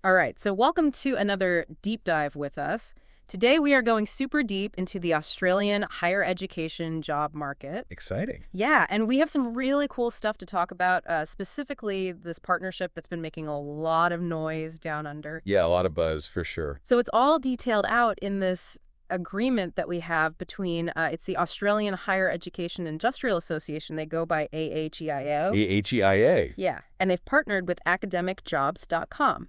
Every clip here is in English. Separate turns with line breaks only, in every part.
All right, so welcome to another deep dive with us. Today we are going super deep into the Australian higher education job market.
Exciting.
Yeah, and we have some really cool stuff to talk about, specifically this partnership that's been making a lot of noise down under.
Yeah, a lot of buzz for sure.
So it's all detailed out in this agreement that we have between, it's the Australian Higher Education Industrial Association. They go by AHEIO.
AHEIA.
Yeah, and they've partnered with AcademicJobs.com.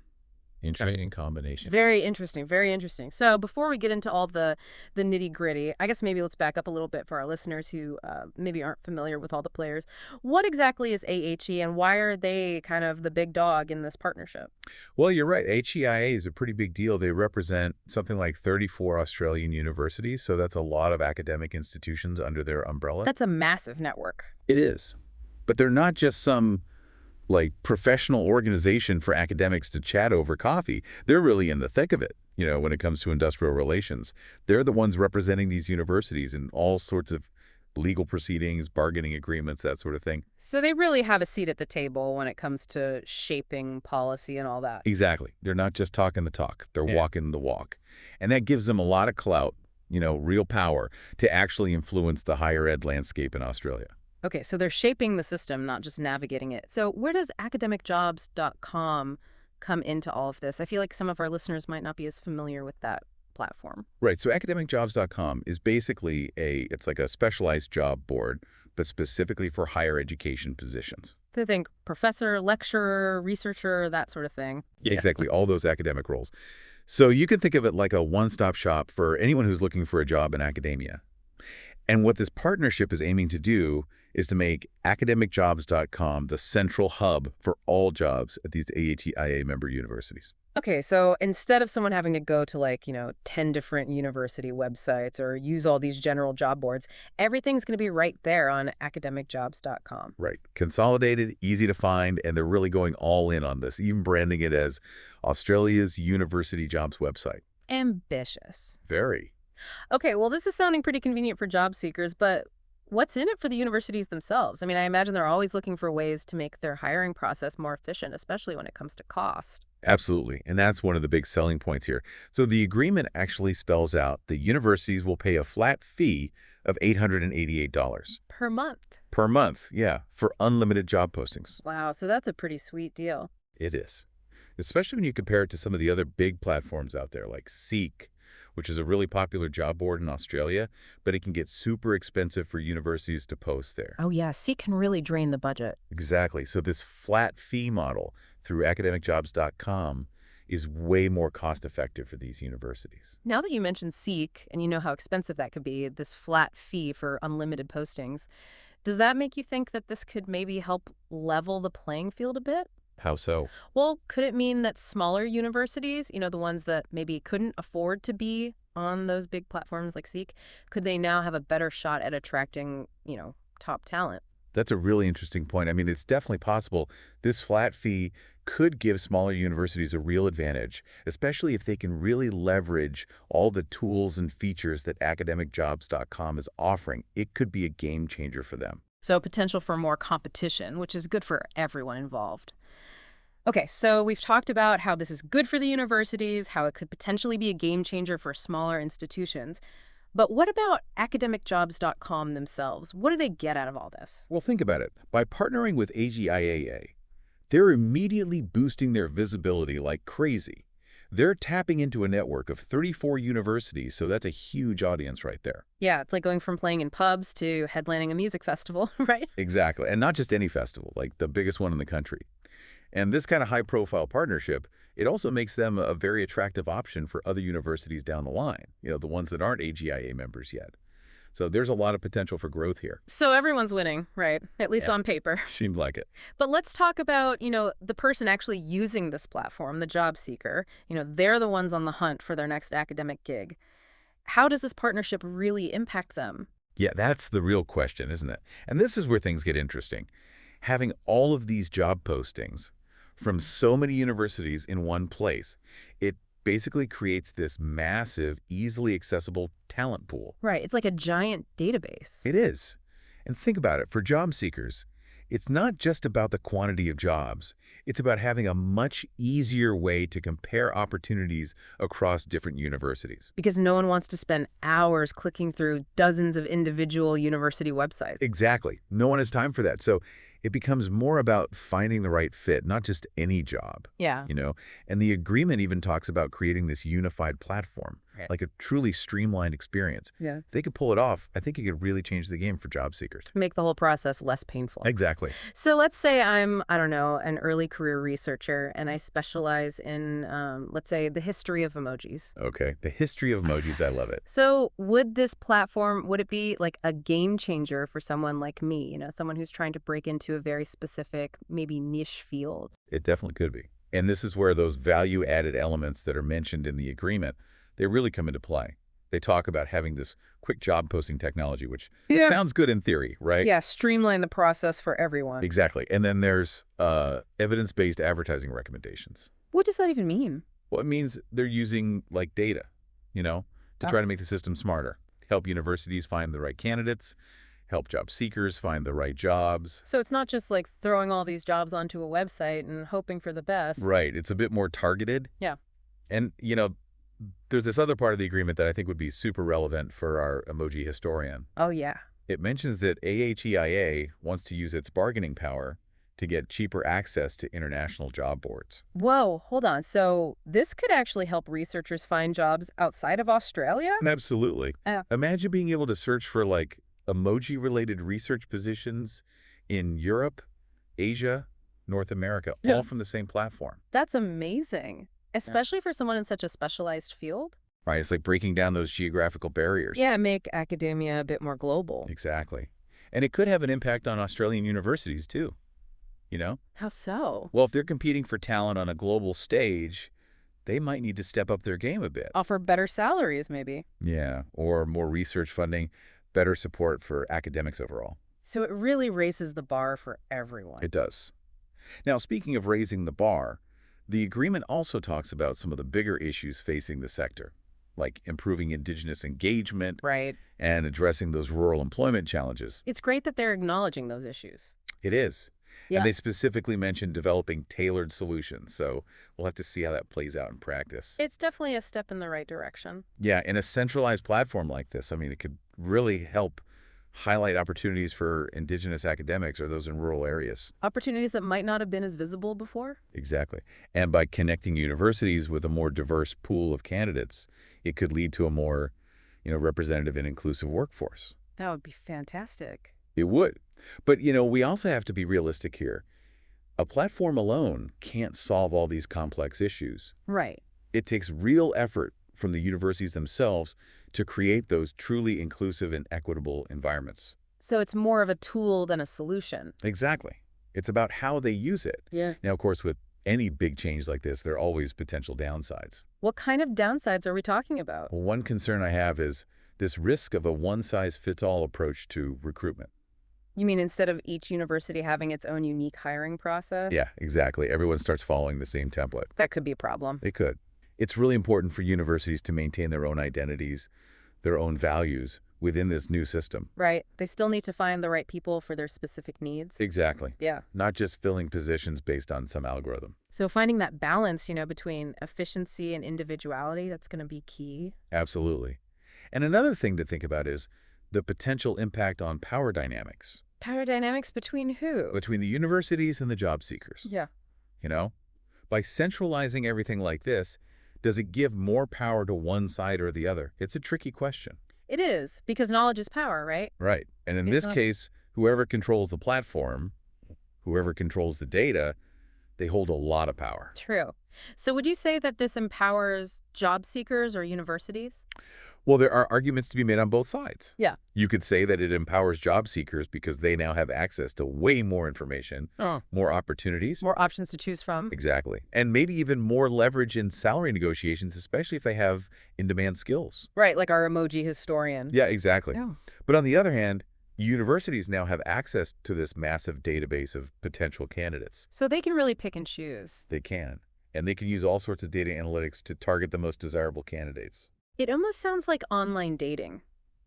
Interesting combination.
Very interesting, very interesting. So before we get into all the nitty-gritty, I guess maybe let's back up a little bit for our listeners who maybe aren't familiar with all the players. What exactly is AHE and why are they kind of the big dog in this partnership?
Well, you're right. HEIA is a pretty big deal. They represent something like 34 Australian universities, so that's a lot of academic institutions under their umbrella.
That's a massive network.
It is. But they're not just some professional organization for academics to chat over coffee. They're really in the thick of it, when it comes to industrial relations. They're the ones representing these universities in all sorts of legal proceedings, bargaining agreements, that sort of thing.
So they really have a seat at the table when it comes to shaping policy and all that.
Exactly. They're not just talking the talk. They're walking the walk. And that gives them a lot of clout, real power to actually influence the higher ed landscape in Australia.
Okay, so they're shaping the system, not just navigating it. So where does academicjobs.com come into all of this? I feel like some of our listeners might not be as familiar with that platform.
Right. So academicjobs.com is basically it's like a specialized job board, but specifically for higher education positions.
They think professor, lecturer, researcher, that sort of thing.
Yeah. Exactly. All those academic roles. So you can think of it like a one-stop shop for anyone who's looking for a job in academia. And what this partnership is aiming to do is to make academicjobs.com the central hub for all jobs at these AHEIA member universities.
Okay, so instead of someone having to go to 10 different university websites or use all these general job boards, everything's going to be right there on academicjobs.com.
Right. Consolidated, easy to find, and they're really going all in on this, even branding it as Australia's university jobs website.
Ambitious.
Very.
Okay, well, this is sounding pretty convenient for job seekers, but what's in it for the universities themselves? I mean, I imagine they're always looking for ways to make their hiring process more efficient, especially when it comes to cost.
Absolutely. And that's one of the big selling points here. So the agreement actually spells out the universities will pay a flat fee of $888
Per month.
per month, yeah, for unlimited job postings.
Wow, so that's a pretty sweet deal.
It is. Especially when you compare it to some of the other big platforms out there like Seek, which is a really popular job board in Australia, but it can get super expensive for universities to post there.
Oh, yeah, Seek can really drain the budget.
Exactly. So this flat fee model through academicjobs.com is way more cost-effective for these universities.
Now that you mentioned Seek, and you know how expensive that could be, this flat fee for unlimited postings, does that make you think that this could maybe help level the playing field a bit?
How so?
Well, could it mean that smaller universities, the ones that maybe couldn't afford to be on those big platforms like Seek, could they now have a better shot at attracting, top talent?
That's a really interesting point. I mean, it's definitely possible. This flat fee could give smaller universities a real advantage, especially if they can really leverage all the tools and features that academicjobs.com is offering. It could be a game changer for them.
So potential for more competition, which is good for everyone involved. Okay, so we've talked about how this is good for the universities, how it could potentially be a game changer for smaller institutions. But what about academicjobs.com themselves? What do they get out of all this?
Well, think about it. By partnering with AGIAA, they're immediately boosting their visibility like crazy. They're tapping into a network of 34 universities, so that's a huge audience right there.
Yeah, it's like going from playing in pubs to headlining a music festival, right?
Exactly. And not just any festival, like the biggest one in the country. And this kind of high-profile partnership, it also makes them a very attractive option for other universities down the line, the ones that aren't AGIA members yet. So there's a lot of potential for growth here.
So everyone's winning, right? At least
Yeah.
on paper.
Seemed like it.
But let's talk about, the person actually using this platform, the job seeker. They're the ones on the hunt for their next academic gig. How does this partnership really impact them?
Yeah, that's the real question, isn't it? And this is where things get interesting. Having all of these job postings from so many universities in one place, it basically creates this massive, easily accessible talent pool.
Right. It's like a giant database.
It is. And think about it. For job seekers, It's not just about the quantity of jobs. It's about having a much easier way to compare opportunities across different universities.
Because no one wants to spend hours clicking through dozens of individual university websites.
Exactly. No one has time for that. So it becomes more about finding the right fit, not just any job,
Yeah.
you know? And the agreement even talks about creating this unified platform,
Right.
like a truly streamlined experience.
Yeah.
If they could pull it off, I think it could really change the game for job seekers.
Make the whole process less painful.
Exactly.
So let's say I'm, I don't know, an early career researcher and I specialize in, let's say, the history of emojis.
Okay. The history of emojis, I love it.
So would this platform, would it be like a game changer for someone like me, someone who's trying to break into a very specific, maybe niche field?
It definitely could be. And this is where those value-added elements that are mentioned in the agreement, they really come into play. They talk about having this quick job posting technology, which sounds good in theory, right?
Yeah, streamline the process for everyone.
Exactly. And then there's evidence-based advertising recommendations.
What does that even mean?
Well, it means they're using like data, to try to make the system smarter, help universities find the right candidates, help job seekers find the right jobs.
So it's not just like throwing all these jobs onto a website and hoping for the best.
Right. It's a bit more targeted.
Yeah.
And, there's this other part of the agreement that I think would be super relevant for our emoji historian.
Oh, yeah.
It mentions that AHEIA wants to use its bargaining power to get cheaper access to international job boards.
Whoa, hold on. So this could actually help researchers find jobs outside of Australia?
Absolutely.
Yeah.
Imagine being able to search for like emoji-related research positions in Europe, Asia, North America, all from the same platform.
That's amazing. Especially for someone in such a specialized field.
Right? It's like breaking down those geographical barriers.
Yeah, make academia a bit more global.
Exactly. And it could have an impact on Australian universities too,
How so?
Well, if they're competing for talent on a global stage, they might need to step up their game a bit.
Offer better salaries, maybe.
Yeah, or more research funding, better support for academics overall.
So it really raises the bar for everyone.
It does. Now, speaking of raising the bar, the agreement also talks about some of the bigger issues facing the sector, like improving Indigenous engagement
Right.
and addressing those rural employment challenges.
It's great that they're acknowledging those issues.
It is.
Yeah.
And they specifically mentioned developing tailored solutions, so we'll have to see how that plays out in practice.
It's definitely a step in the right direction.
Yeah, in a centralized platform like this, it could really help highlight opportunities for Indigenous academics or those in rural areas.
Opportunities that might not have been as visible before?
Exactly. And by connecting universities with a more diverse pool of candidates, it could lead to a more, representative and inclusive workforce.
That would be fantastic.
It would. But, we also have to be realistic here. A platform alone can't solve all these complex issues.
Right.
It takes real effort from the universities themselves to create those truly inclusive and equitable environments.
So it's more of a tool than a solution.
Exactly. It's about how they use it.
Yeah.
Now, of course, with any big change like this, there are always potential downsides.
What kind of downsides are we talking about?
Well, one concern I have is this risk of a one-size-fits-all approach to recruitment.
You mean instead of each university having its own unique hiring process?
Yeah, exactly. Everyone starts following the same template.
That could be a problem.
They could. It's really important for universities to maintain their own identities, their own values within this new system.
Right. They still need to find the right people for their specific needs.
Exactly.
Yeah.
Not just filling positions based on some algorithm.
So finding that balance, between efficiency and individuality, that's going to be key.
Absolutely. And another thing to think about is the potential impact on power dynamics.
Power dynamics between who?
Between the universities and the job seekers.
Yeah.
By centralizing everything like this, does it give more power to one side or the other? It's a tricky question.
It is, because knowledge is power, right?
Right. And in
It's
this
not-
case, whoever controls the platform, whoever controls the data, they hold a lot of power.
True. So would you say that this empowers job seekers or universities?
Well, there are arguments to be made on both sides.
Yeah.
You could say that it empowers job seekers because they now have access to way more information, more opportunities.
More options to choose from.
Exactly. And maybe even more leverage in salary negotiations, especially if they have in-demand skills.
Right, like our emoji historian.
Yeah, exactly.
Yeah.
But on the other hand, universities now have access to this massive database of potential candidates.
So they can really pick and choose.
They can. And they can use all sorts of data analytics to target the most desirable candidates.
It almost sounds like online dating,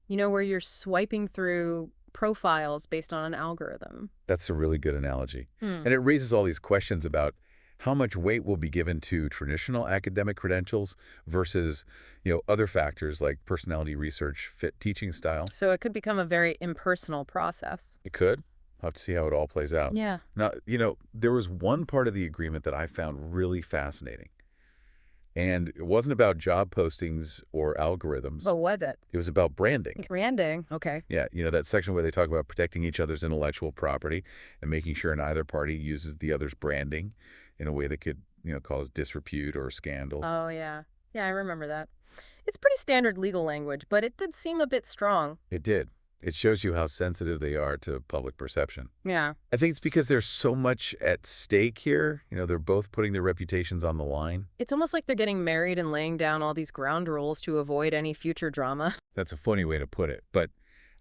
where you're swiping through profiles based on an algorithm.
That's a really good analogy.
Hmm.
And it raises all these questions about how much weight will be given to traditional academic credentials versus, other factors like personality research, fit teaching style.
So it could become a very impersonal process.
It could. I'll have to see how it all plays out.
Yeah.
Now, there was one part of the agreement that I found really fascinating. And it wasn't about job postings or algorithms.
But was it?
It was about branding.
Branding. Okay.
Yeah, that section where they talk about protecting each other's intellectual property and making sure neither party uses the other's branding in a way that could, cause disrepute or scandal.
Oh, yeah. Yeah, I remember that. It's pretty standard legal language, but it did seem a bit strong.
It did. It shows you how sensitive they are to public perception.
Yeah.
I think it's because there's so much at stake here. They're both putting their reputations on the line.
It's almost like they're getting married and laying down all these ground rules to avoid any future drama.
That's a funny way to put it, but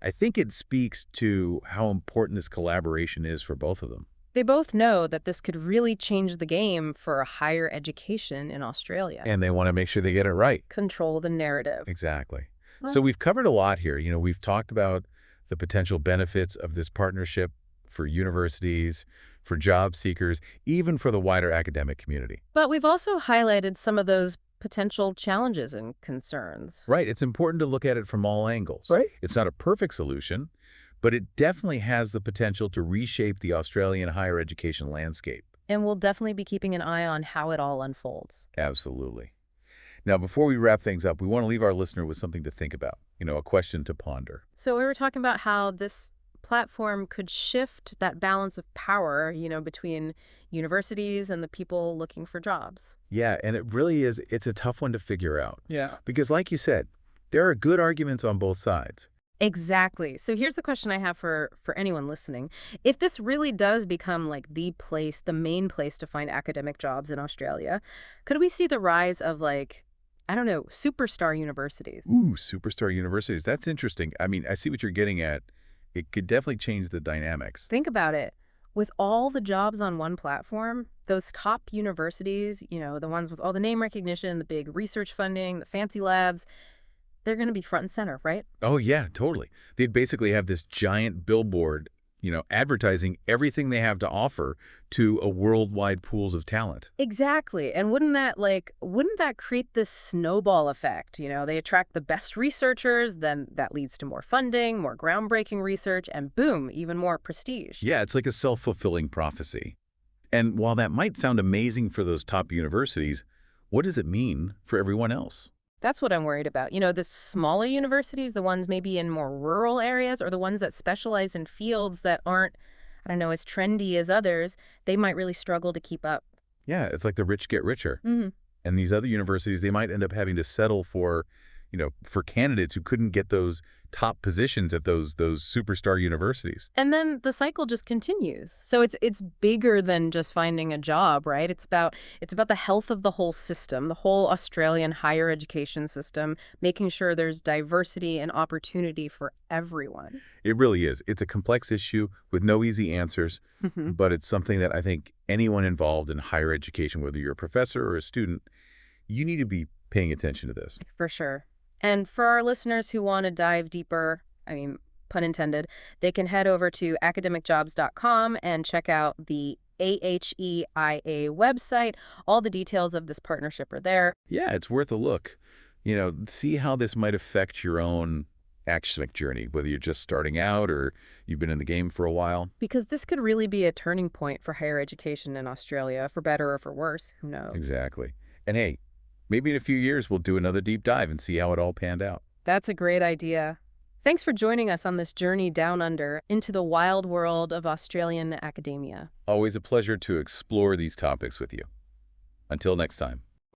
I think it speaks to how important this collaboration is for both of them.
They both know that this could really change the game for higher education in Australia.
And they want to make sure they get it right.
Control the narrative.
Exactly. So we've covered a lot here. We've talked about the potential benefits of this partnership for universities, for job seekers, even for the wider academic community.
But we've also highlighted some of those potential challenges and concerns.
Right. It's important to look at it from all angles.
Right.
It's not a perfect solution, but it definitely has the potential to reshape the Australian higher education landscape.
And we'll definitely be keeping an eye on how it all unfolds.
Absolutely. Now, before we wrap things up, we want to leave our listener with something to think about, a question to ponder.
So we were talking about how this platform could shift that balance of power, between universities and the people looking for jobs.
Yeah, and it really is, it's a tough one to figure out.
Yeah.
Because like you said, there are good arguments on both sides.
Exactly. So here's the question I have for anyone listening. If this really does become like the main place to find academic jobs in Australia, could we see the rise of I don't know, superstar universities?
Ooh, superstar universities. That's interesting. I mean, I see what you're getting at. It could definitely change the dynamics.
Think about it. With all the jobs on one platform, those top universities, the ones with all the name recognition, the big research funding, the fancy labs, they're going to be front and center, right?
Oh, yeah, totally. They'd basically have this giant billboard, advertising everything they have to offer to a worldwide pools of talent.
Exactly. And wouldn't that create this snowball effect? They attract the best researchers, then that leads to more funding, more groundbreaking research, and boom, even more prestige.
Yeah, it's like a self-fulfilling prophecy. And while that might sound amazing for those top universities, what does it mean for everyone else?
That's what I'm worried about. The smaller universities, the ones maybe in more rural areas, or the ones that specialize in fields that aren't, I don't know, as trendy as others, they might really struggle to keep up.
Yeah, it's like the rich get richer.
Mm-hmm.
And these other universities, they might end up having to settle for, for candidates who couldn't get those top positions at those superstar universities.
And then the cycle just continues. So it's bigger than just finding a job, right? It's about the health of the whole system, the whole Australian higher education system, making sure there's diversity and opportunity for everyone.
It really is. It's a complex issue with no easy answers, but it's something that I think anyone involved in higher education, whether you're a professor or a student, you need to be paying attention to this.
For sure. And for our listeners who want to dive deeper, I mean, pun intended, they can head over to academicjobs.com and check out the AHEIA website. All the details of this partnership are there.
Yeah, it's worth a look. See how this might affect your own academic journey, whether you're just starting out or you've been in the game for a while.
Because this could really be a turning point for higher education in Australia, for better or for worse. Who knows?
Exactly. And hey, maybe in a few years we'll do another deep dive and see how it all panned out.
That's a great idea. Thanks for joining us on this journey down under into the wild world of Australian academia.
Always a pleasure to explore these topics with you. Until next time.